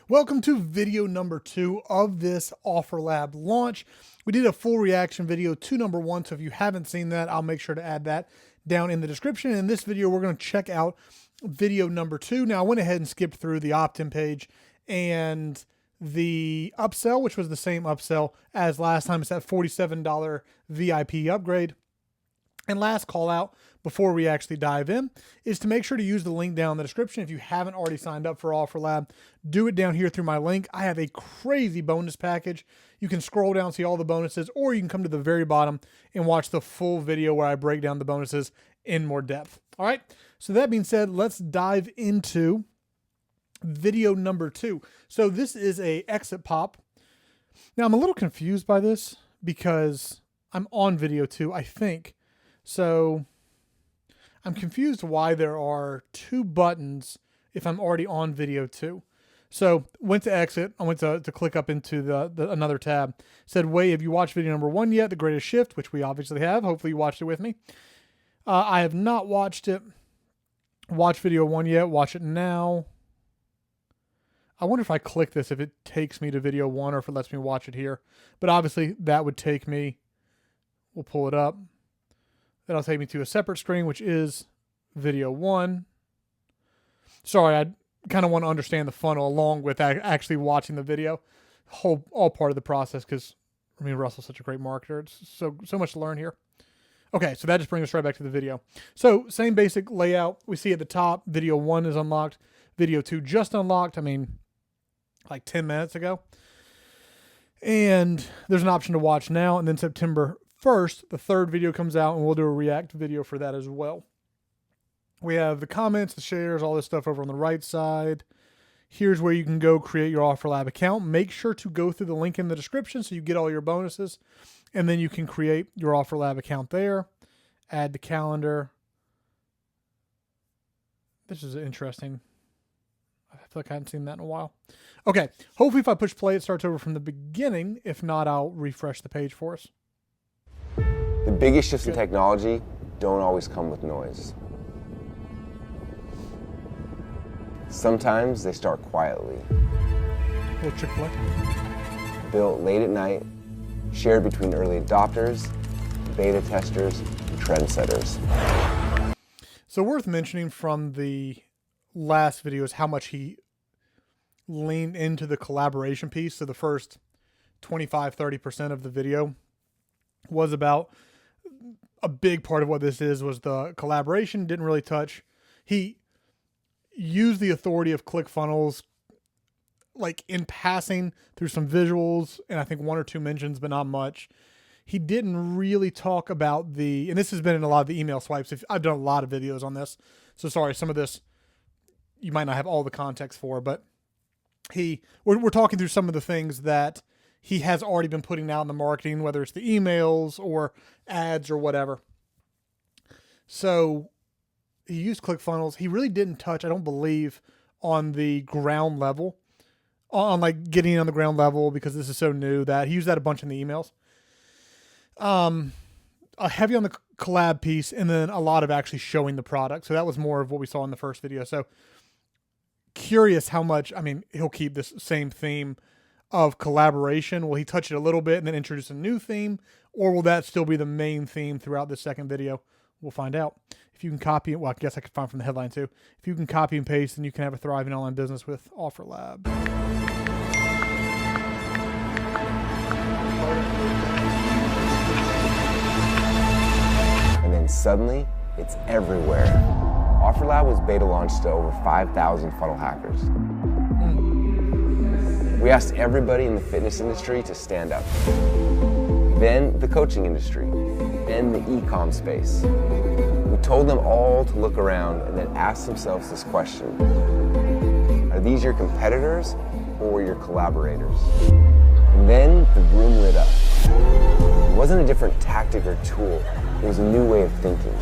Welcome to video number 2 of this OfferLab launch. We did a full reaction video to number 1, so if you haven't seen that, I'll make sure to add that down in the description. In this video, we're going to check out video number 2. Now, I went ahead and skipped through the opt-in page and the upsell, which was the same upsell as last time. It's that $47 VIP upgrade. And last call out before we actually dive in is to make sure to use the link down in the description. If you haven't already signed up for OfferLab, do it down here through my link. I have a crazy bonus package. You can scroll down, see all the bonuses, or you can come to the very bottom and watch the full video where I break down the bonuses in more depth. All right. So that being said, let's dive into video number 2. So this is a exit pop. Now I'm a little confused by this because I'm on video 2, I think. So I'm confused why there are 2 buttons if I'm already on video 2. So went to exit. I went to click up into the another tab. Said, wait, have you watched video number 1 yet? The Greatest Shift, which we obviously have. Hopefully you watched it with me. I have not watched it. Watch video 1 yet. Watch it now. I wonder if I click this, if it takes me to video 1 or if it lets me watch it here. But obviously that would take me, we'll pull it up. That'll take me to a separate screen, which is video 1. Sorry, I kind of want to understand the funnel along with actually watching the video. All part of the process because, I mean, Russell's such a great marketer. It's so much to learn here. Okay, so that just brings us right back to the video. So same basic layout. We see at the top, video 1 is unlocked. Video 2 just unlocked, I mean, like 10 minutes ago. And there's an option to watch now, and then September 1st, the 3rd video comes out, and we'll do a react video for that as well. We have the comments, the shares, all this stuff over on the right side. Here's where you can go create your OfferLab account. Make sure to go through the link in the description so you get all your bonuses, and then you can create your OfferLab account there. Add the calendar. This is interesting. I feel like I haven't seen that in a while. Okay, hopefully if I push play, it starts over from the beginning. If not, I'll refresh the page for us. The biggest shifts in technology don't always come with noise. Sometimes they start quietly. A little Chick-fil-A. Built late at night, shared between early adopters, beta testers, and trendsetters. So worth mentioning from the last video is how much he leaned into the collaboration piece. So the first 25-30% of the video was about a big part of what this was the collaboration. Didn't really touch. He used the authority of ClickFunnels like in passing through some visuals and I think 1 or 2 mentions, but not much. He didn't really talk about and this has been in a lot of the email swipes. I've done a lot of videos on this. So sorry, some of this you might not have all the context for, but we're talking through some of the things that he has already been putting out in the marketing, whether it's the emails or ads or whatever. So he used ClickFunnels. He really didn't touch, I don't believe, on the ground level, on like getting on the ground level, because this is so new that he used that a bunch in the emails. Heavy on the collab piece, and then a lot of actually showing the product. So that was more of what we saw in the first video. So curious how much, I mean, he'll keep this same theme of collaboration. Will he touch it a little bit and then introduce a new theme, or will that still be the main theme throughout this second video? We'll find out. If you can copy it, well, I guess I could find from the headline too. If you can copy and paste, then you can have a thriving online business with OfferLab. And then suddenly, it's everywhere. OfferLab was beta launched to over 5,000 funnel hackers. We asked everybody in the fitness industry to stand up. Then the coaching industry and the e-com space. We told them all to look around and then ask themselves this question: are these your competitors or your collaborators? And then the room lit up. It wasn't a different tactic or tool, it was a new way of thinking.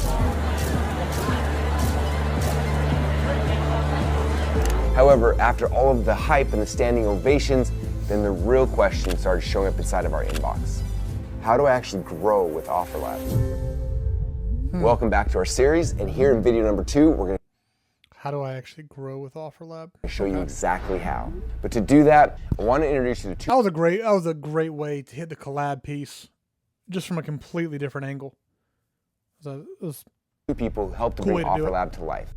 However, after all of the hype and the standing ovations, then the real question started showing up inside of our inbox. How do I actually grow with OfferLab? Welcome back to our series, and here in video number 2, we're going to How do I actually grow with OfferLab? I'll show you exactly how. But to do that, I want to introduce you to two That was a great way to hit the collab piece, just from a completely different angle. So it was people who helped to cool bring way to do it. OfferLab to life.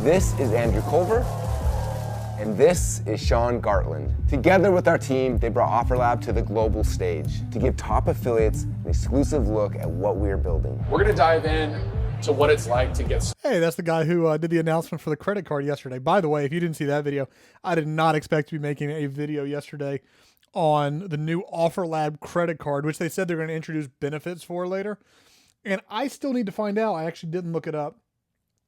This is Andrew Culver, and this is Sean Gartland. Together with our team, they brought OfferLab to the global stage to give top affiliates an exclusive look at what we are building. We're gonna dive in to what it's like to get Hey, that's the guy who did the announcement for the credit card yesterday. By the way, if you didn't see that video, I did not expect to be making a video yesterday on the new OfferLab credit card, which they said they're going to introduce benefits for later. And I still need to find out. I actually didn't look it up,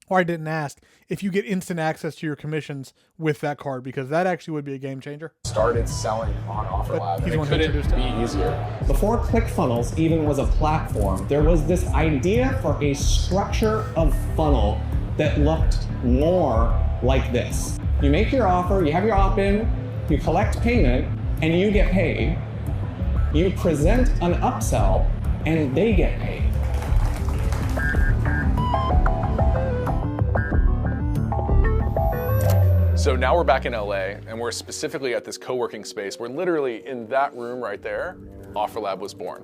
or I didn't ask, if you get instant access to your commissions with that card, because that actually would be a game changer. started selling on OfferLab, he's and the one it who couldn't introduced it. be easier. Before ClickFunnels even was a platform, there was this idea for a structure of funnel that looked more like this. You make your offer, you have your opt-in, you collect payment, and you get paid. You present an upsell, and they get paid. So now we're back in LA, and we're specifically at this co-working space where literally in that room right there, OfferLab was born.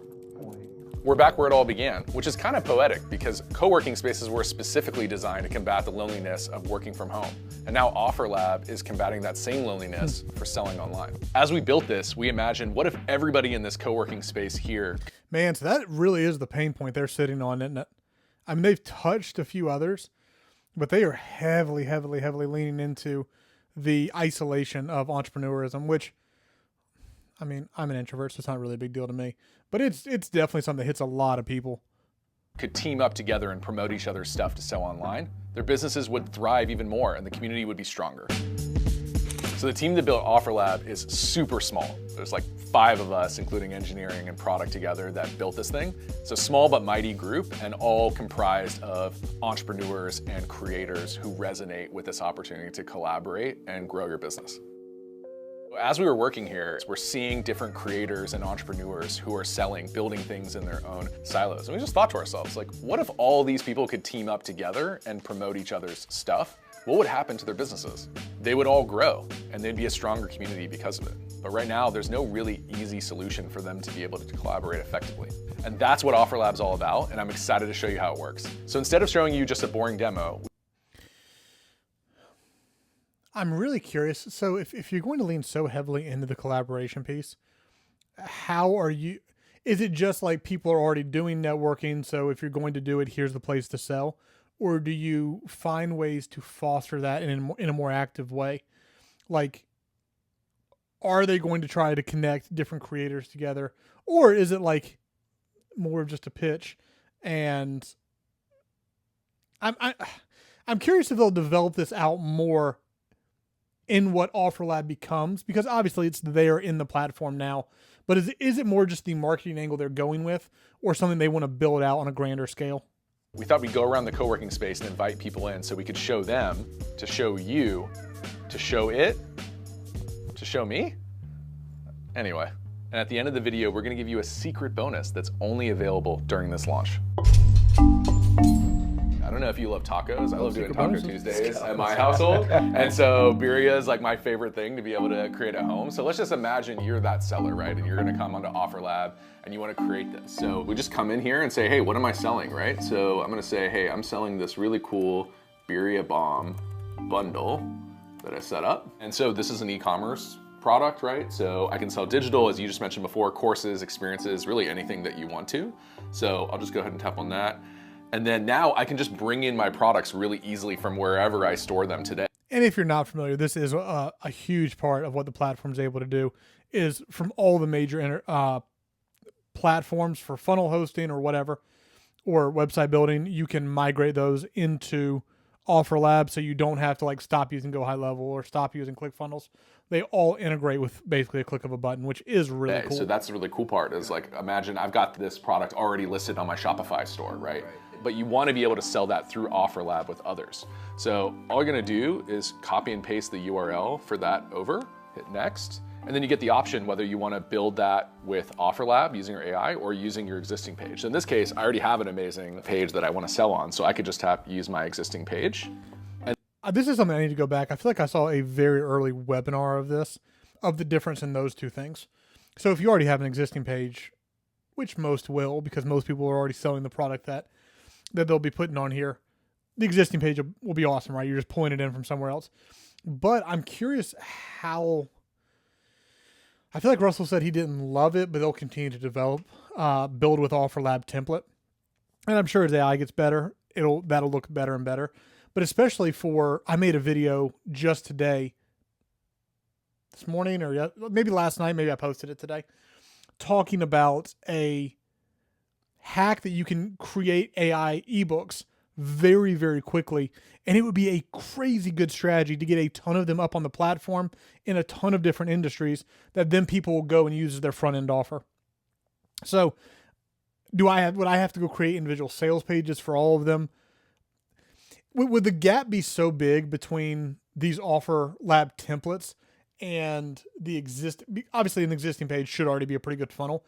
We're back where it all began, which is kind of poetic because co-working spaces were specifically designed to combat the loneliness of working from home. And now OfferLab is combating that same loneliness for selling online. As we built this, we imagined, what if everybody in this co-working space here. Man, so that really is the pain point they're sitting on, isn't it? I mean, they've touched a few others, but they are heavily, heavily, heavily leaning into the isolation of entrepreneurism, which, I mean, I'm an introvert, so it's not really a big deal to me, but it's definitely something that hits a lot of people. Could team up together and promote each other's stuff to sell online, their businesses would thrive even more and the community would be stronger. So the team that built OfferLab is super small. There's like 5 of us, including engineering and product together, that built this thing. It's a small but mighty group, and all comprised of entrepreneurs and creators who resonate with this opportunity to collaborate and grow your business. As we were working here, we're seeing different creators and entrepreneurs who are selling, building things in their own silos. And we just thought to ourselves, like, what if all these people could team up together and promote each other's stuff? What would happen to their businesses? They would all grow, and they'd be a stronger community because of it. But right now, there's no really easy solution for them to be able to collaborate effectively. And that's what OfferLab's all about, and I'm excited to show you how it works. So instead of showing you just a boring demo, I'm really curious. So if you're going to lean so heavily into the collaboration piece, how are you, is it just like people are already doing networking, so if you're going to do it, here's the place to sell? Or do you find ways to foster that in a more active way? Like, are they going to try to connect different creators together? Or is it like more of just a pitch? And I'm curious if they'll develop this out more in what OfferLab becomes, because obviously it's there in the platform now. But is it more just the marketing angle they're going with, or something they want to build out on a grander scale? we thought we'd go around the co-working space and invite people in so we could show them, to show you, to show it, to show me. Anyway, and at the end of the video, we're gonna give you a secret bonus that's only available during this launch. I don't know if you love tacos. I love doing Taco Tuesdays at my household. And so birria is like my favorite thing to be able to create at home. So let's just imagine you're that seller, right? And you're gonna come onto OfferLab and you wanna create this. So we just come in here and say, hey, what am I selling, right? So I'm gonna say, hey, I'm selling this really cool birria bomb bundle that I set up. And so this is an e-commerce product, right? So I can sell digital, as you just mentioned before, courses, experiences, really anything that you want to. So I'll just go ahead and tap on that. And then now I can just bring in my products really easily from wherever I store them today. And if you're not familiar, this is a huge part of what the platform is able to do, is from all the major platforms for funnel hosting or whatever, or website building, you can migrate those into OfferLab, so you don't have to like stop using Go High Level or stop using ClickFunnels. They all integrate with basically a click of a button, which is really cool. So that's the really cool part, is like, imagine I've got this product already listed on my Shopify store, right? But you want to be able to sell that through OfferLab with others. So all you're gonna do is copy and paste the URL for that over, hit next, And then you get the option whether you want to build that with OfferLab using your AI or using your existing page. So in this case, I already have an amazing page that I want to sell on, so I could just use my existing page. This is something I need to go back. I feel like I saw a very early webinar of this, of the difference in those two things. So if you already have an existing page, which most will, because most people are already selling the product that they'll be putting on here, the existing page will be awesome, right? You're just pulling it in from somewhere else. But I'm curious how... I feel like Russell said he didn't love it, but they'll continue to develop, build with OfferLab template. And I'm sure as AI gets better, that'll look better and better. But especially I made a video just today, this morning, or maybe last night, maybe I posted it today, talking about a hack that you can create AI ebooks very, very quickly. And it would be a crazy good strategy to get a ton of them up on the platform in a ton of different industries that then people will go and use as their front end offer. So would I have to go create individual sales pages for all of them? Would the gap be so big between these OfferLab templates and obviously an existing page should already be a pretty good funnel.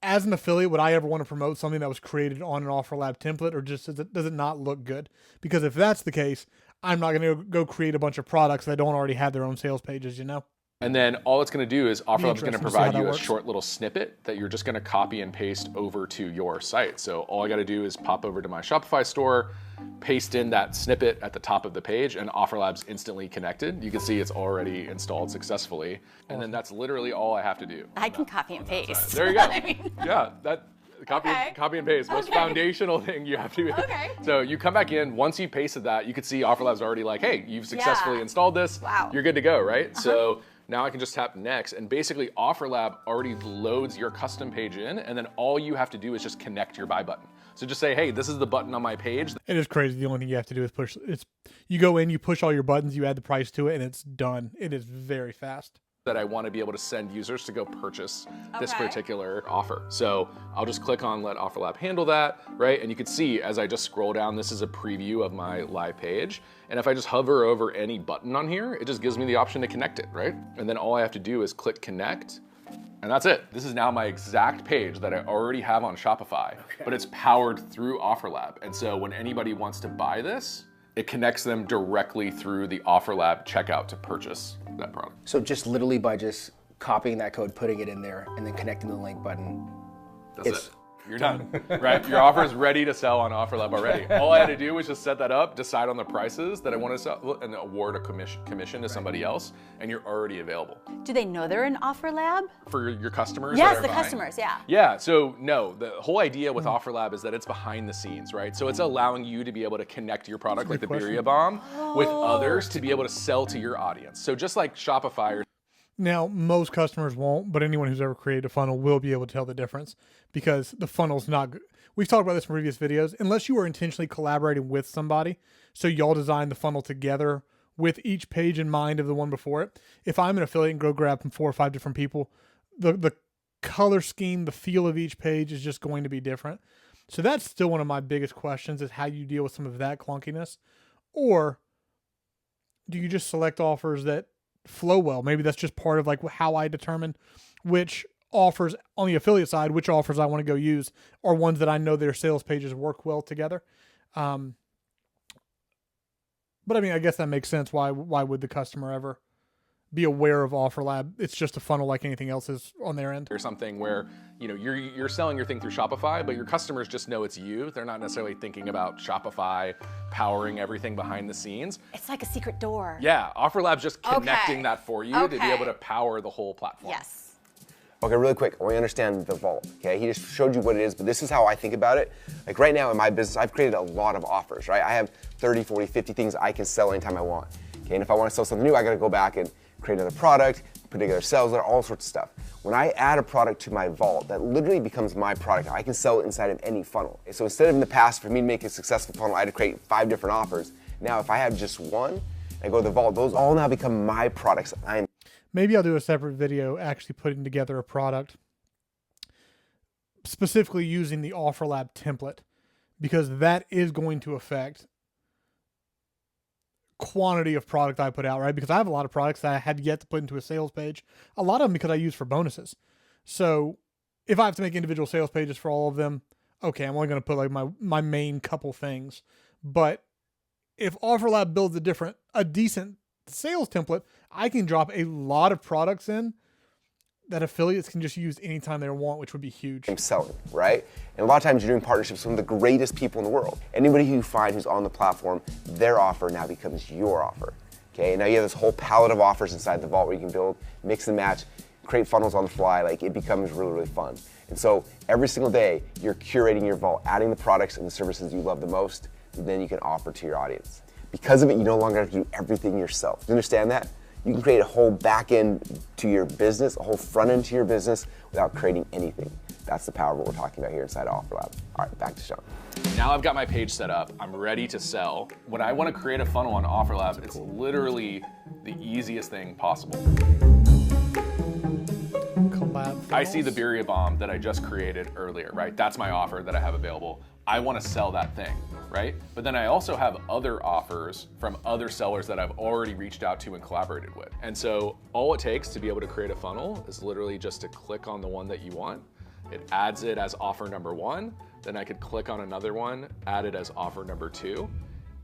As an affiliate, would I ever want to promote something that was created on an OfferLab template, or just does it not look good? Because if that's the case, I'm not going to go create a bunch of products that don't already have their own sales pages, And then all it's going to do is OfferLab is going to provide you a works. short little snippet that you're just going to copy and paste over to your site. So all I got to do is pop over to my Shopify store, paste in that snippet at the top of the page, and OfferLab's instantly connected. You can see it's already installed successfully. And then that's literally all I have to do. I can copy and paste. There you go. Yeah, copy and paste. Most Okay. foundational thing you have to do. Okay. So you come back in, once you pasted that, you could see OfferLab's already like, hey, you've successfully Yeah. installed this. Wow. You're good to go, right? So now I can just tap next, and basically OfferLab already loads your custom page in, and then all you have to do is just connect your buy button. So just say, hey, this is the button on my page. It is crazy. The only thing you have to do is push. You go in, you push all your buttons, you add the price to it, and it's done. It is very fast. That I want to be able to send users to go purchase this Okay. particular offer. So I'll just click on let OfferLab handle that, right? And you can see as I just scroll down, this is a preview of my live page. And if I just hover over any button on here, it just gives me the option to connect it, right? And then all I have to do is click connect, and that's it. This is now my exact page that I already have on Shopify, but it's powered through OfferLab. And so when anybody wants to buy this, it connects them directly through the OfferLab checkout to purchase that product. So just literally by just copying that code, putting it in there, and then connecting the link button. That's It's it. You're done, right? Your offer is ready to sell on OfferLab already. All I had to do was just set that up, decide on the prices that I want to sell, and award a commission to somebody else, and you're already available. Do they know they're in OfferLab? For your customers? Yes, that are the buying? customers, yeah. Yeah, so no, the whole idea with OfferLab is that it's behind the scenes, right? So it's allowing you to be able to connect your product like the Birria Bomb with others to be able to sell to your audience. So just like Shopify or Now, most customers won't, but anyone who's ever created a funnel will be able to tell the difference because the funnel's not good. We've talked about this in previous videos. Unless you are intentionally collaborating with somebody, so y'all design the funnel together with each page in mind of the one before it. If I'm an affiliate and go grab from 4 or 5 different people, the color scheme, the feel of each page is just going to be different. So that's still one of my biggest questions is how you deal with some of that clunkiness. Or do you just select offers that flow well? Maybe that's just part of like how I determine which offers on the affiliate side, which offers I want to go use are ones that I know their sales pages work well together. But I mean, I guess that makes sense. Why would the customer ever be aware of OfferLab? It's just a funnel like anything else is on their end. or something where you're selling your thing through Shopify, but your customers just know it's you. They're not necessarily thinking about Shopify powering everything behind the scenes. It's like a secret door. Yeah, OfferLab's just connecting Okay. that for you to be Okay. able to power the whole platform. Yes. Okay, really quick, I want you to understand the vault, okay? He just showed you what it is, but this is how I think about it. Like right now in my business, I've created a lot of offers, right? I have 30, 40, 50 things I can sell anytime I want, okay? And if I want to sell something new, I gotta go back and create another product, put together sales letter, all sorts of stuff. When I add a product to my vault, that literally becomes my product. I can sell it inside of any funnel. So instead of in the past, for me to make a successful funnel, I had to create 5 different offers. Now, if I have just one, and go to the vault, those all now become my products. Maybe I'll do a separate video actually putting together a product specifically using the OfferLab template, because that is going to affect quantity of product I put out, right? Because I have a lot of products that I had yet to put into a sales page. A lot of them because I use for bonuses. So if I have to make individual sales pages for all of them, okay, I'm only going to put like my main couple things. But if OfferLab builds a decent sales template, I can drop a lot of products in that affiliates can just use anytime they want, which would be huge. Selling, right? And a lot of times you're doing partnerships with some of the greatest people in the world. Anybody who you find who's on the platform, their offer now becomes your offer. Okay, now you have this whole palette of offers inside the vault where you can build, mix and match, create funnels on the fly. Like, it becomes really, really fun. And so every single day you're curating your vault, adding the products and the services you love the most, and then you can offer to your audience. Because of it, you no longer have to do everything yourself. Do you understand that? You can create a whole back end to your business, a whole front end to your business without creating anything. That's the power of what we're talking about here inside OfferLab. All right, back to Sean. Now I've got my page set up. I'm ready to sell. When I want to create a funnel on OfferLab, it's literally the easiest thing possible. Collab I see the funnels. birria bomb that I just created earlier, right? That's my offer that I have available. I want to sell that thing, right? But then I also have other offers from other sellers that I've already reached out to and collaborated with. And so all it takes to be able to create a funnel is literally just to click on the one that you want. It adds it as offer number 1. Then I could click on another one, add it as offer number 2.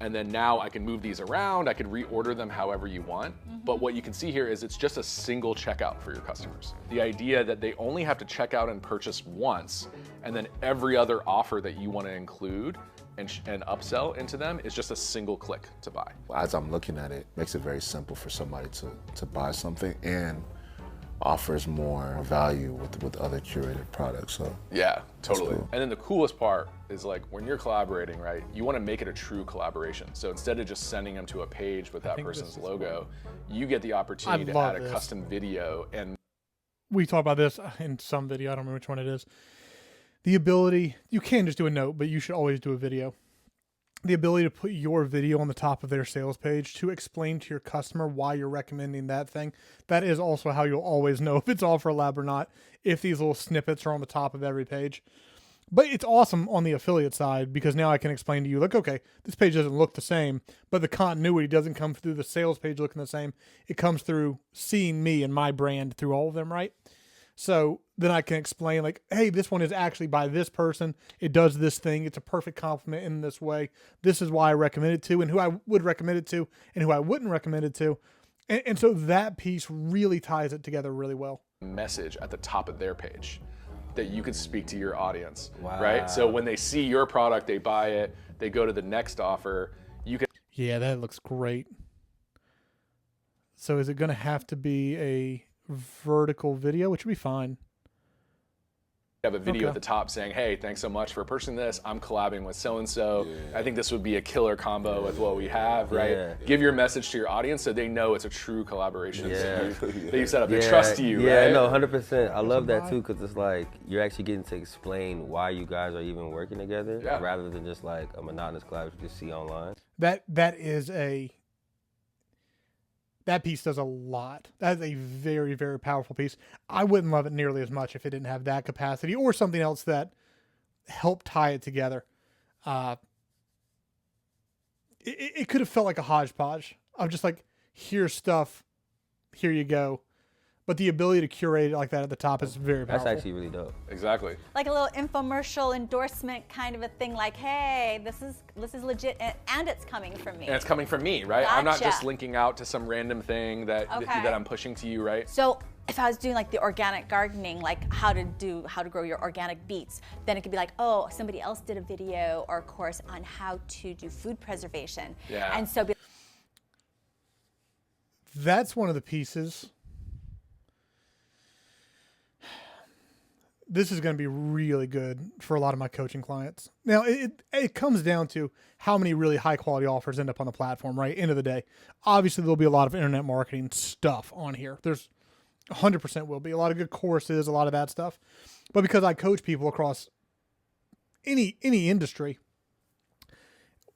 And then now I can move these around. I could reorder them however you want. But what you can see here is it's just a single checkout for your customers. The idea that they only have to check out and purchase once, and then every other offer that you want to include and upsell into them is just a single click to buy. As I'm looking at it, makes it very simple for somebody to buy something and offers more value with other curated products. So Yeah, totally. cool. And then the coolest part is, like, when you're collaborating, right, you want to make it a true collaboration. So instead of just sending them to a page with that think person's this is logo, you get the opportunity to love add a this. custom video. And We talked about this in some video. I don't remember which one it is. The ability, you can just do a note, but you should always do a video. The ability to put your video on the top of their sales page to explain to your customer why you're recommending that thing. That is also how you'll always know if it's OfferLab or not, if these little snippets are on the top of every page. But it's awesome on the affiliate side because now I can explain to you, like, okay, this page doesn't look the same, but the continuity doesn't come through the sales page looking the same. It comes through seeing me and my brand through all of them, right? So then I can explain, like, hey, this one is actually by this person. It does this thing. It's a perfect compliment in this way. This is why I recommend it to, and who I would recommend it to, and who I wouldn't recommend it to. And so that piece really ties it together really well. message at the top of their page that you can speak to your audience, right? So when they see your product, they buy it, they go to the next offer, you can Yeah, that looks great. So is it going to have to be a vertical video, which would be fine? have a video Okay. at the top saying, hey, thanks so much for purchasing this. I'm collabing with so-and-so. I think this would be a killer combo with what we have, right? Yeah. Give your message to your audience so they know it's a true collaboration Yeah. that you set up. They trust you, yeah, right? no, 100%. I love that too, because it's like you're actually getting to explain why you guys are even working together, Yeah. rather than just like a monotonous collab you just see online. That piece does a lot. That is a very, very powerful piece. I wouldn't love it nearly as much if it didn't have that capacity or something else that helped tie it together. It could have felt like a hodgepodge of just like, here's stuff, here you go. But the ability to curate it like that at the top is very powerful. That's actually really dope. Exactly. Like a little infomercial endorsement kind of a thing, like, hey, this is legit and it's coming from me. And it's coming from me, right? I'm not Gotcha. just linking out to some random thing that Okay. that I'm pushing to you, right? So if I was doing like the organic gardening, like how to grow your organic beets, then it could be like, oh, somebody else did a video or a course on how to do food preservation. Yeah. And so That's one of the pieces. This is going to be really good for a lot of my coaching clients. Now, it comes down to how many really high quality offers end up on the platform, right? End of the day. Obviously, there'll be a lot of internet marketing stuff on here. There's 100% will be a lot of good courses, a lot of that stuff. But because I coach people across any industry,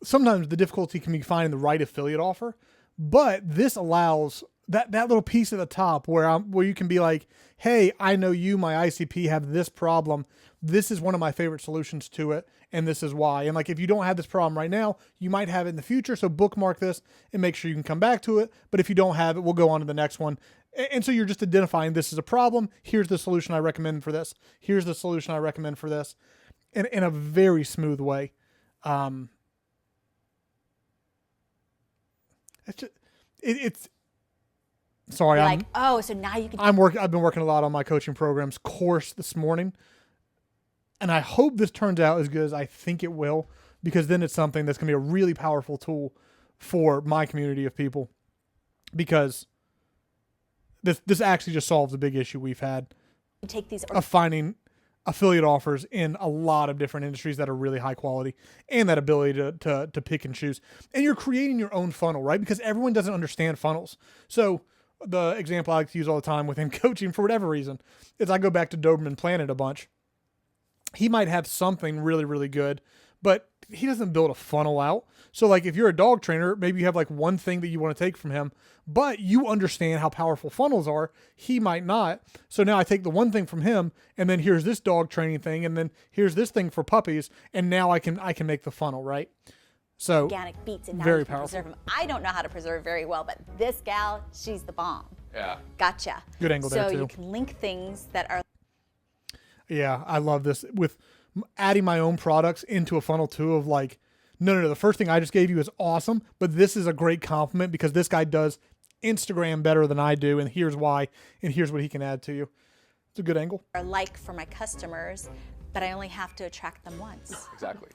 sometimes the difficulty can be finding the right affiliate offer. But this allows that little piece at the top where you can be like, hey, I know you, my ICP, have this problem. This is one of my favorite solutions to it, and this is why. And like, if you don't have this problem right now, you might have it in the future. So bookmark this and make sure you can come back to it. But if you don't have it, we'll go on to the next one. And so you're just identifying this is a problem. Here's the solution I recommend for this. Here's the solution I recommend for this, in a very smooth way. It's sorry. You're like, oh, so now you can. I've been working a lot on my coaching programs course this morning, and I hope this turns out as good as I think it will, because then it's something that's going to be a really powerful tool for my community of people, because this actually just solves a big issue we've had take these of finding affiliate offers in a lot of different industries that are really high quality, and that ability to pick and choose. And you're creating your own funnel, right? Because everyone doesn't understand funnels. So the example I like to use all the time within coaching, for whatever reason, is I go back to Doberman Planet a bunch. He might have something really, really good, but he doesn't build a funnel out. So like, if you're a dog trainer, maybe you have like one thing that you want to take from him, but you understand how powerful funnels are. He might not. So now I take the one thing from him, and then here's this dog training thing, and then here's this thing for puppies, and now I can make the funnel, right? So organic beets, and now very you can powerful. preserve them. I don't know how to preserve very well, but this gal, she's the bomb. Yeah. Gotcha. Good angle there, So too. you can link things that are Yeah, I love this with adding my own products into a funnel too, of like, no, the first thing I just gave you is awesome, but this is a great compliment because this guy does Instagram better than I do, and here's why, and here's what he can add to you. It's a good angle. like for my customers, but I only have to attract them once. Exactly.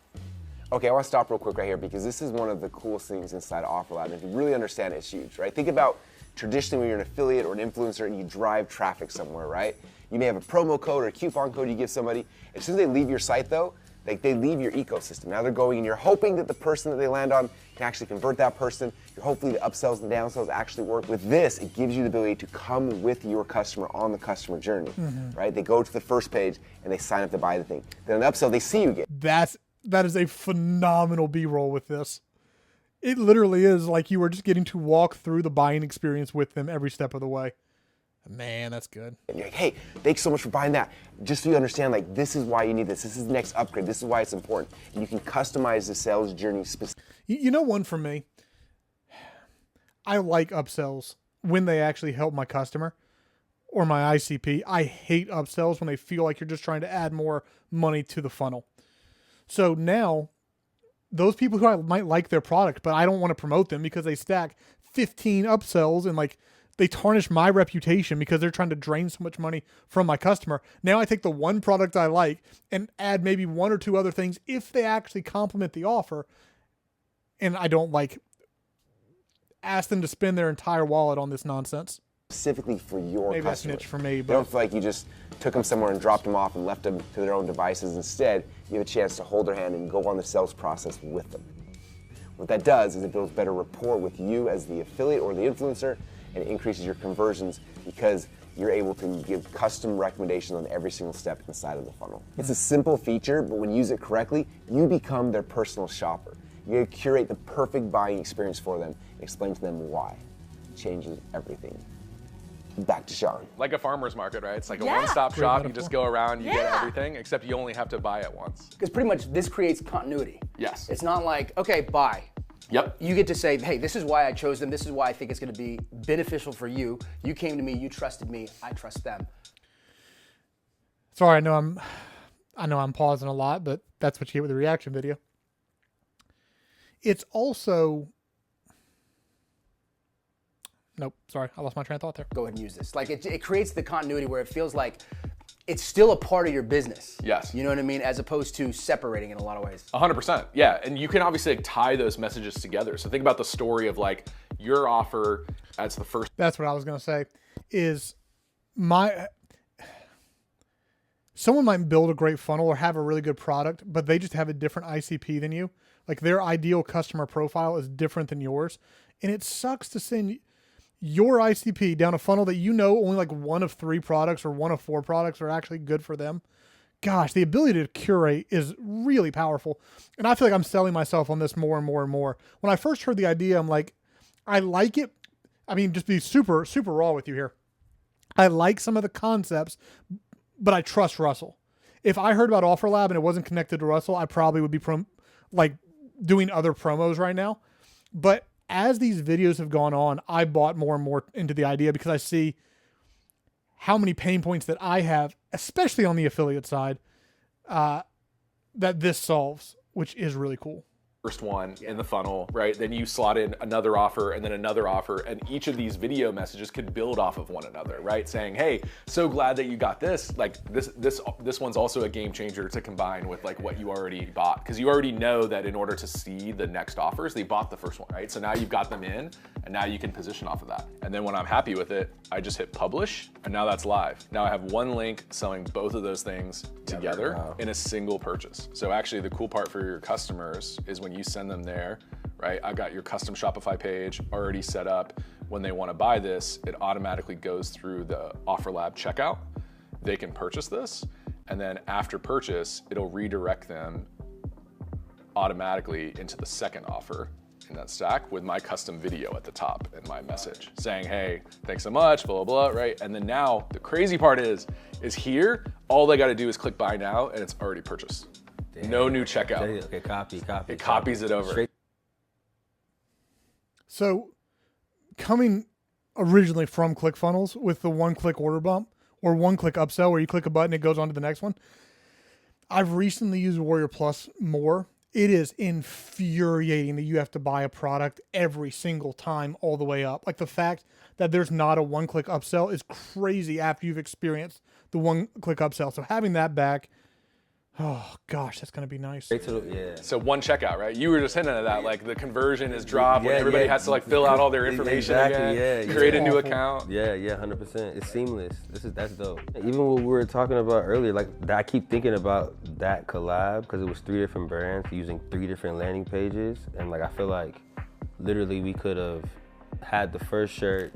Okay, I want to stop real quick right here, because this is one of the coolest things inside OfferLab. And if you really understand it, it's huge, right? Think about traditionally when you're an affiliate or an influencer and you drive traffic somewhere, right? You may have a promo code or a coupon code you give somebody. As soon as they leave your site though, like, they leave your ecosystem. Now they're going, and you're hoping that the person that they land on can actually convert that person. You're hopefully the upsells and downsells actually work. With this, it gives you the ability to come with your customer on the customer journey, right? They go to the first page and they sign up to buy the thing. Then an upsell, they see you again. That is a phenomenal B-roll with this. It literally is like you were just getting to walk through the buying experience with them every step of the way. Man, that's good. And you're like, hey, thanks so much for buying that. Just so you understand, like, this is why you need this. This is the next upgrade. This is why it's important. And you can customize the sales journey specifically. You know, one for me, I like upsells when they actually help my customer or my ICP. I hate upsells when they feel like you're just trying to add more money to the funnel. So now, those people who I might like their product, but I don't want to promote them because they stack 15 upsells and like they tarnish my reputation because they're trying to drain so much money from my customer. Now I take the one product I like and add maybe one or two other things if they actually complement the offer, and I don't like ask them to spend their entire wallet on this nonsense. Specifically for your Maybe that's customer. niche for me, They don't but feel like you just took them somewhere and dropped them off and left them to their own devices. Instead, you have a chance to hold their hand and go on the sales process with them. What that does is it builds better rapport with you as the affiliate or the influencer, and it increases your conversions because you're able to give custom recommendations on every single step inside of the funnel. It's a simple feature, but when you use it correctly, you become their personal shopper. You curate the perfect buying experience for them and explain to them why. It changes everything. Back to Sean. Like a farmer's market, right? It's like a Yeah. one-stop Great shop. metaphor. You just go around, you get Yeah. everything, except you only have to buy it once. Because pretty much this creates continuity. Yes. It's not like, okay, buy. Yep. You get to say, hey, this is why I chose them. This is why I think it's going to be beneficial for you. You came to me, you trusted me, I trust them. sorry, I know I'm pausing a lot, but that's what you get with the reaction video. It's also, nope, sorry, I lost my train of thought there. Go ahead and use this. Like it creates the continuity where it feels like it's still a part of your business. Yes. You know what I mean? As opposed to separating in a lot of ways. 100%. Yeah, and you can obviously like, tie those messages together. So think about the story of like your offer as the first. That's what I was going to say, is someone might build a great funnel or have a really good product, but they just have a different ICP than you. Like their ideal customer profile is different than yours. And it sucks to send your ICP down a funnel that you know only like one of 3 products or one of 4 products are actually good for them. Gosh, the ability to curate is really powerful. And I feel like I'm selling myself on this more and more and more. When I first heard the idea, I'm like, I like it. I mean, just be super, super raw with you here. I like some of the concepts, but I trust Russell. If I heard about OfferLab and it wasn't connected to Russell, I probably would be doing other promos right now. But as these videos have gone on, I bought more and more into the idea because I see how many pain points that I have, especially on the affiliate side, that this solves, which is really cool. First one in the funnel, right? Then you slot in another offer and then another offer, and each of these video messages could build off of one another, right? Saying, hey, so glad that you got this. Like this one's also a game changer to combine with like what you already bought, because you already know that in order to see the next offers, they bought the first one, right? So now you've got them in, and now you can position off of that. And then when I'm happy with it, I just hit publish, and now that's live. Now I have one link selling both of those things together in a single purchase. So actually the cool part for your customers is when you send them there, right? I've got your custom Shopify page already set up. When they want to buy this, it automatically goes through the OfferLab checkout. They can purchase this, and then after purchase, it'll redirect them automatically into the second offer in that stack with my custom video at the top and my message saying, hey, thanks so much, blah, blah, blah, right? And then now the crazy part is here, all they got to do is click buy now and it's already purchased. Damn. No new checkout. Okay, copy. It copies it over. So coming originally from ClickFunnels with the one-click order bump or one-click upsell where you click a button, it goes on to the next one. I've recently used Warrior Plus more. It is infuriating that you have to buy a product every single time all the way up. Like the fact that there's not a one-click upsell is crazy after you've experienced the one-click upsell. So having that back, oh gosh, that's going to be nice. So one checkout, right? You were just hinting at that, like the conversion is dropped when everybody has to like fill out all their information again, create a new account. Yeah, 100%. It's seamless. That's dope. Even what we were talking about earlier, like I keep thinking about that collab because it was 3 different brands using 3 different landing pages, and like I feel like literally we could have had the first shirt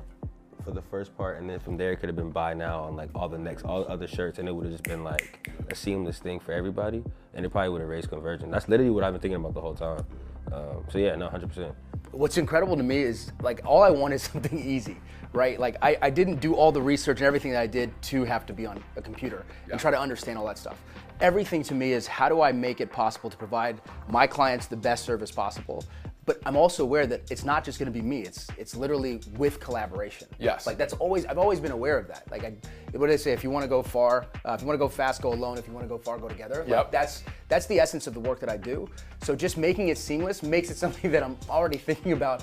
for the first part, and then from there it could have been buy now on like all other shirts, and it would have just been like a seamless thing for everybody, and it probably would have raised conversion. That's literally what I've been thinking about the whole time. So yeah, no, 100%. What's incredible to me is like all I want is something easy, right? Like I didn't do all the research and everything that I did to have to be on a computer and try to understand all that stuff. Everything to me is how do I make it possible to provide my clients the best service possible? But I'm also aware that it's not just going to be me. It's literally with collaboration. Yes. Like I've always been aware of that. Like what do they say? If you want to go far, if you want to go fast, go alone. If you want to go far, go together. Yep. Like that's the essence of the work that I do. So just making it seamless makes it something that I'm already thinking about.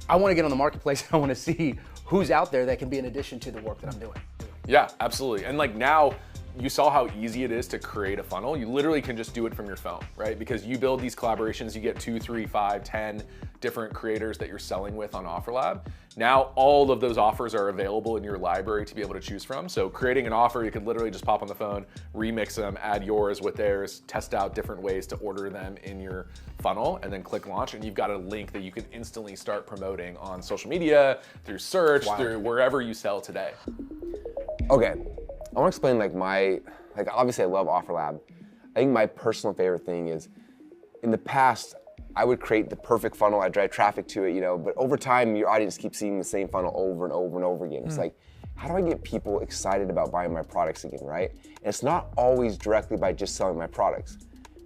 I want to get on the marketplace and I want to see who's out there that can be an addition to the work that I'm doing. Yeah, absolutely. And like now, you saw how easy it is to create a funnel. You literally can just do it from your phone, right? Because you build these collaborations, you get 2, 3, 5, 10 different creators that you're selling with on OfferLab. Now all of those offers are available in your library to be able to choose from. So creating an offer, you could literally just pop on the phone, remix them, add yours with theirs, test out different ways to order them in your funnel, and then click launch, and you've got a link that you can instantly start promoting on social media, through search, through wherever you sell today. Okay. I want to explain obviously I love OfferLab. I think my personal favorite thing is in the past, I would create the perfect funnel, I'd drive traffic to it, but over time your audience keeps seeing the same funnel over and over and over again. It's like, how do I get people excited about buying my products again, right? And it's not always directly by just selling my products.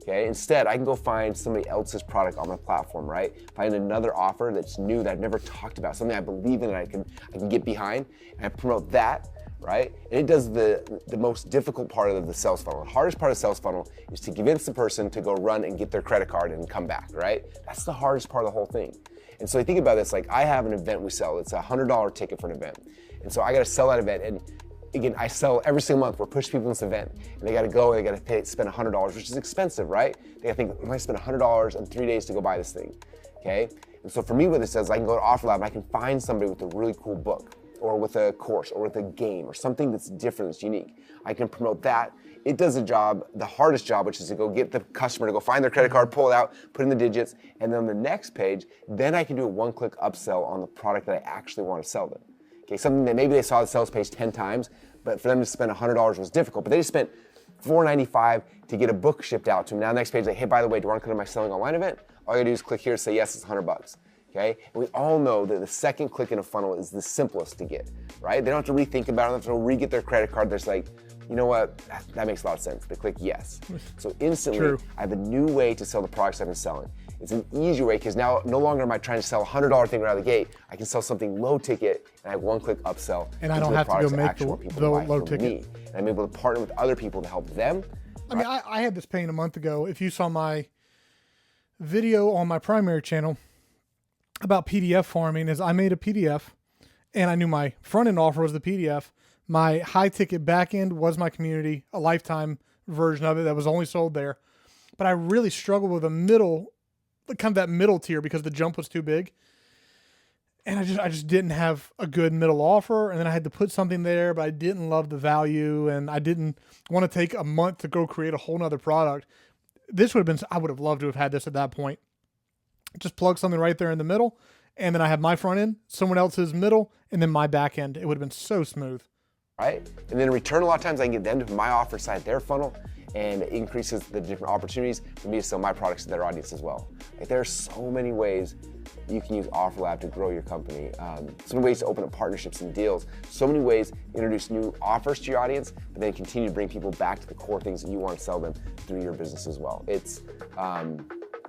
Okay, instead I can go find somebody else's product on my platform, right? Find another offer that's new that I've never talked about, something I believe in and I can get behind, and I promote that. Right? And it does the most difficult part of the sales funnel. The hardest part of the sales funnel is to convince the person to go run and get their credit card and come back, right? That's the hardest part of the whole thing. And so I think about this, like I have an event we sell. It's a $100 ticket for an event. And so I gotta sell that event. And again, I sell every single month. We're pushing people in this event. And they gotta go, they gotta spend $100, which is expensive, right? They gotta think, I'm gonna spend $100 in 3 days to go buy this thing, okay? And so for me, what this says, I can go to OfferLab and I can find somebody with a really cool book, or with a course, or with a game, or something that's different, that's unique. I can promote that. It does a job, the hardest job, which is to go get the customer to go find their credit card, pull it out, put in the digits, and then on the next page, then I can do a one-click upsell on the product that I actually want to sell them. Okay, something that maybe they saw the sales page 10 times, but for them to spend $100 was difficult, but they just spent $4.95 to get a book shipped out to them. Now the next page, like, hey, by the way, do you want to come to my selling online event? All you gotta do is click here and say yes, it's $100. okay? And we all know that the second click in a funnel is the simplest to get, right? They don't have to rethink about it, they don't have to re-get their credit card. They're just like, you know what, that makes a lot of sense. They click yes. So instantly, True. I have a new way to sell the products I've been selling. It's an easier way because now no longer am I trying to sell a $100 thing right out of the gate. I can sell something low ticket and I have one-click upsell. And I into don't the have to go products that make actually want people the to buy low from ticket. me. And I'm able to partner with other people to help them. I mean, I had this pain a month ago. If you saw my video on my primary channel about PDF farming, is I made a PDF and I knew my front end offer was the PDF. My high ticket back end was my community, a lifetime version of it that was only sold there. But I really struggled with a middle, kind of that middle tier because the jump was too big. And I just didn't have a good middle offer. And then I had to put something there, but I didn't love the value. And I didn't want to take a month to go create a whole nother product. This would have been, I would have loved to have had this at that point. Just plug something right there in the middle. And then I have my front end, someone else's middle, and then my back end. It would have been so smooth. Right? And then in return, a lot of times I can get them to put my offer inside their funnel, and it increases the different opportunities for me to sell my products to their audience as well. Like, there are so many ways you can use OfferLab to grow your company. So many ways to open up partnerships and deals. So many ways to introduce new offers to your audience, but then continue to bring people back to the core things that you want to sell them through your business as well. It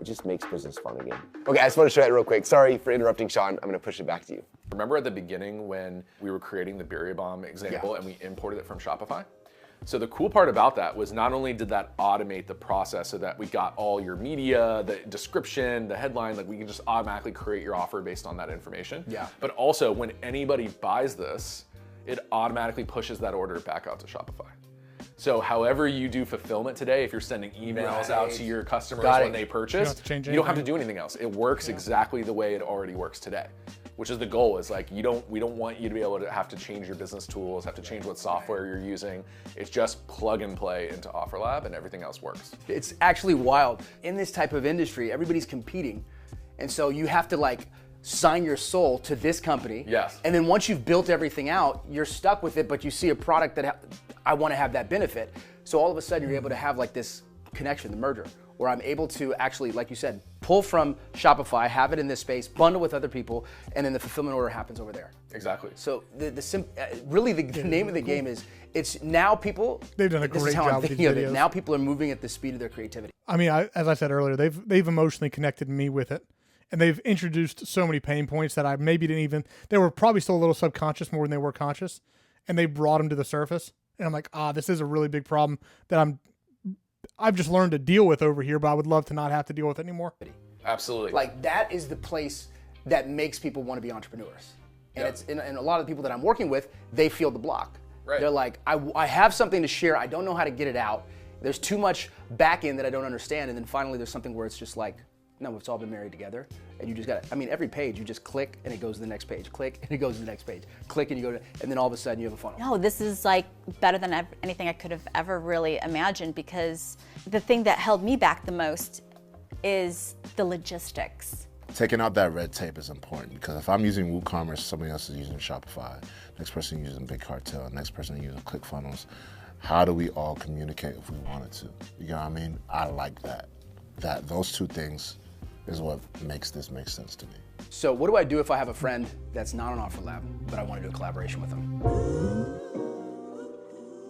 just makes business fun again. Okay, I just want to show that real quick. Sorry for interrupting, Sean. I'm going to push it back to you. Remember at the beginning when we were creating the Berry Bomb example and we imported it from Shopify? So the cool part about that was not only did that automate the process so that we got all your media, the description, the headline, like we can just automatically create your offer based on that information. Yeah. But also when anybody buys this, it automatically pushes that order back out to Shopify. So however you do fulfillment today, if you're sending emails out to your customers when they purchase, you don't have to do anything else. It works exactly the way it already works today, which is the goal. Is like we don't want you to be able to have to change your business tools, have to change what software you're using. It's just plug and play into OfferLab and everything else works. It's actually wild. In this type of industry, everybody's competing. And so you have to like sign your soul to this company. Yes. And then once you've built everything out, you're stuck with it, but you see a product that I want to have that benefit. So all of a sudden you're able to have like this connection, the merger, where I'm able to actually, like you said, pull from Shopify, have it in this space, bundle with other people, and then the fulfillment order happens over there. Exactly. So really the name of the game is, it's now people, They've done a this is great how job I'm with these thinking of it. videos. Now people are moving at the speed of their creativity. I mean, as I said earlier, they've emotionally connected me with it. And they've introduced so many pain points that I maybe didn't even, they were probably still a little subconscious more than they were conscious. And they brought them to the surface. And I'm like, this is a really big problem that I've just learned to deal with over here, but I would love to not have to deal with it anymore. Absolutely. Like that is the place that makes people want to be entrepreneurs. And it's and a lot of the people that I'm working with, they feel the block. Right. They're like, I have something to share. I don't know how to get it out. There's too much back end that I don't understand. And then finally there's something where it's just like, no, it's all been married together. And you just got to, I mean, every page you just click and it goes to the next page. Click and it goes to the next page. Click and you go to, and then all of a sudden you have a funnel. No, this is like better than anything I could have ever really imagined, because the thing that held me back the most is the logistics. Taking out that red tape is important, because if I'm using WooCommerce, somebody else is using Shopify, next person using Big Cartel, next person using ClickFunnels, how do we all communicate if we wanted to? You know what I mean? I like that. Those two things is what makes this make sense to me. So what do I do if I have a friend that's not on OfferLab, but I want to do a collaboration with them?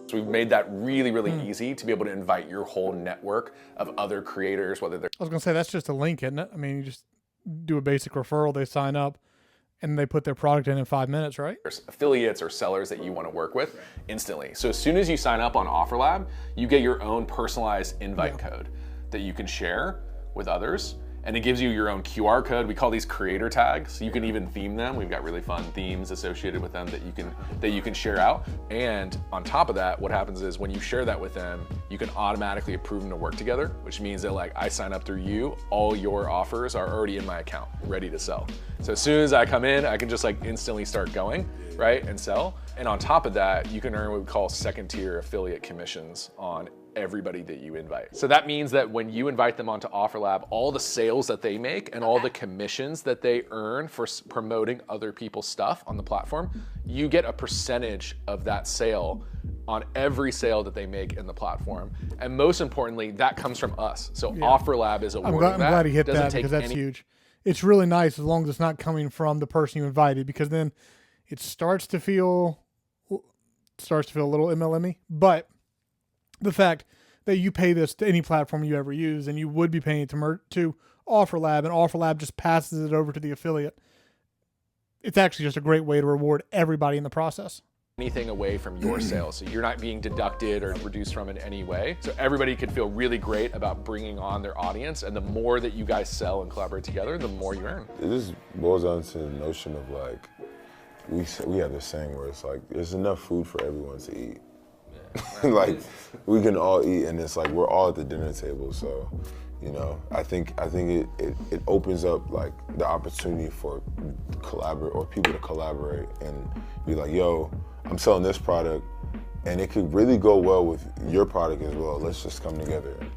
So we've made that really, really easy to be able to invite your whole network of other creators, whether they're I was going to say, that's just a link, isn't it? I mean, you just do a basic referral, they sign up, and they put their product in 5 minutes, right? affiliates or sellers that you want to work with instantly. So as soon as you sign up on OfferLab, you get your own personalized invite code that you can share with others. And it gives you your own QR code. We call these creator tags. You can even theme them. We've got really fun themes associated with them that you can share out. And on top of that, what happens is when you share that with them, you can automatically approve them to work together, which means that like I sign up through you, all your offers are already in my account, ready to sell. So as soon as I come in, I can just like instantly start going, right, and sell. And on top of that, you can earn what we call second tier affiliate commissions on everybody that you invite. So that means that when you invite them onto OfferLab, all the sales that they make and all the commissions that they earn for promoting other people's stuff on the platform, you get a percentage of that sale on every sale that they make in the platform. And most importantly, that comes from us. So OfferLab is awarding that. I'm glad he hit Doesn't that, take because that's any huge. it's really nice as long as it's not coming from the person you invited, because then it starts to feel a little MLM-y. But the fact that you pay this to any platform you ever use, and you would be paying it to OfferLab, and OfferLab just passes it over to the affiliate, it's actually just a great way to reward everybody in the process. Anything away from your sales, so you're not being deducted or reduced from in any way. So everybody could feel really great about bringing on their audience, and the more that you guys sell and collaborate together, the more you earn. It just boils down to the notion of like, we have this saying where it's like, there's enough food for everyone to eat. Yeah. Like, we can all eat, and it's like, we're all at the dinner table, so, you know, I think it opens up like the opportunity for people to collaborate and be like, yo, I'm selling this product, and it could really go well with your product as well. Let's just come together and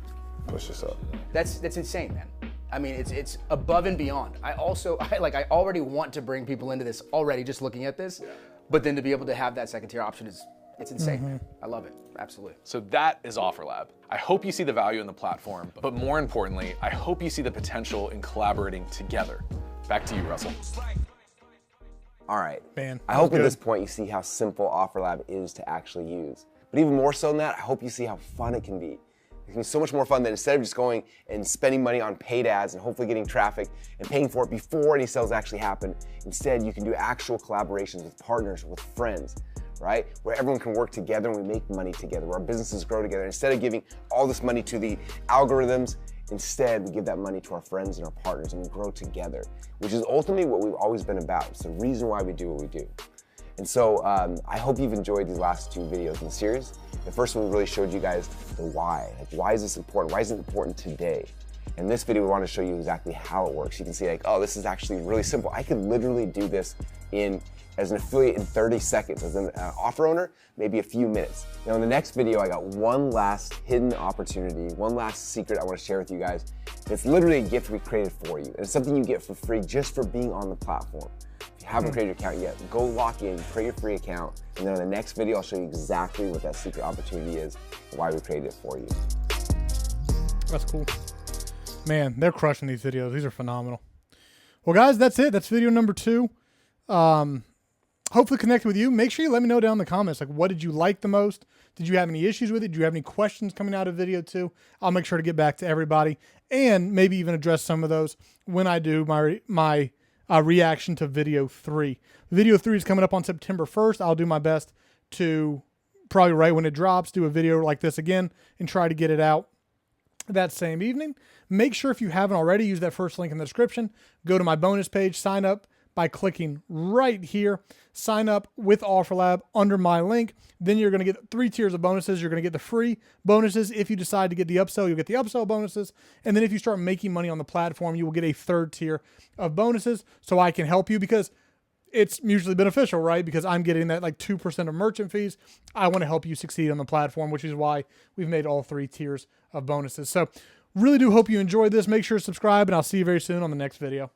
push this up. That's insane, man. I mean, it's above and beyond. I already want to bring people into this already, just looking at this, but then to be able to have that second tier option it's insane, man. I love it, absolutely. So that is OfferLab. I hope you see the value in the platform, but more importantly, I hope you see the potential in collaborating together. Back to you, Russell. All right. Man, I hope at this point you see how simple OfferLab is to actually use. But even more so than that, I hope you see how fun it can be. It can be so much more fun than instead of just going and spending money on paid ads and hopefully getting traffic and paying for it before any sales actually happen. Instead, you can do actual collaborations with partners, with friends, right? Where everyone can work together and we make money together, where our businesses grow together. Instead of giving all this money to the algorithms, instead we give that money to our friends and our partners and we grow together, which is ultimately what we've always been about. It's the reason why we do what we do. And so I hope you've enjoyed these last two videos in the series. The first one really showed you guys the why. Like, why is this important? Why is it important today? In this video, we want to show you exactly how it works. You can see like, oh, this is actually really simple. I could literally do this as an affiliate in 30 seconds. As an offer owner, maybe a few minutes. Now in the next video, I got one last hidden opportunity, one last secret I want to share with you guys. It's literally a gift we created for you. And it's something you get for free just for being on the platform. If you haven't created your account yet, go lock in, create your free account, and then in the next video, I'll show you exactly what that secret opportunity is and why we created it for you. That's cool. Man, they're crushing these videos. These are phenomenal. Well, guys, that's it. That's video number 2. Hopefully connect with you. Make sure you let me know down in the comments, like, what did you like the most? Did you have any issues with it? Do you have any questions coming out of video 2? I'll make sure to get back to everybody and maybe even address some of those when I do my reaction to video 3. Video 3 is coming up on September 1st. I'll do my best to probably right when it drops, do a video like this again and try to get it out that same evening. Make sure if you haven't already, use that first link in the description. Go to my bonus page, sign up by clicking right here. Sign up with OfferLab under my link. Then you're going to get 3 tiers of bonuses. You're going to get the free bonuses. If you decide to get the upsell, you'll get the upsell bonuses. And then if you start making money on the platform, you will get a 3rd tier of bonuses so I can help you, because it's mutually beneficial, right? Because I'm getting that like 2% of merchant fees. I want to help you succeed on the platform, which is why we've made all 3 tiers of bonuses. So really do hope you enjoyed this. Make sure to subscribe, and I'll see you very soon on the next video.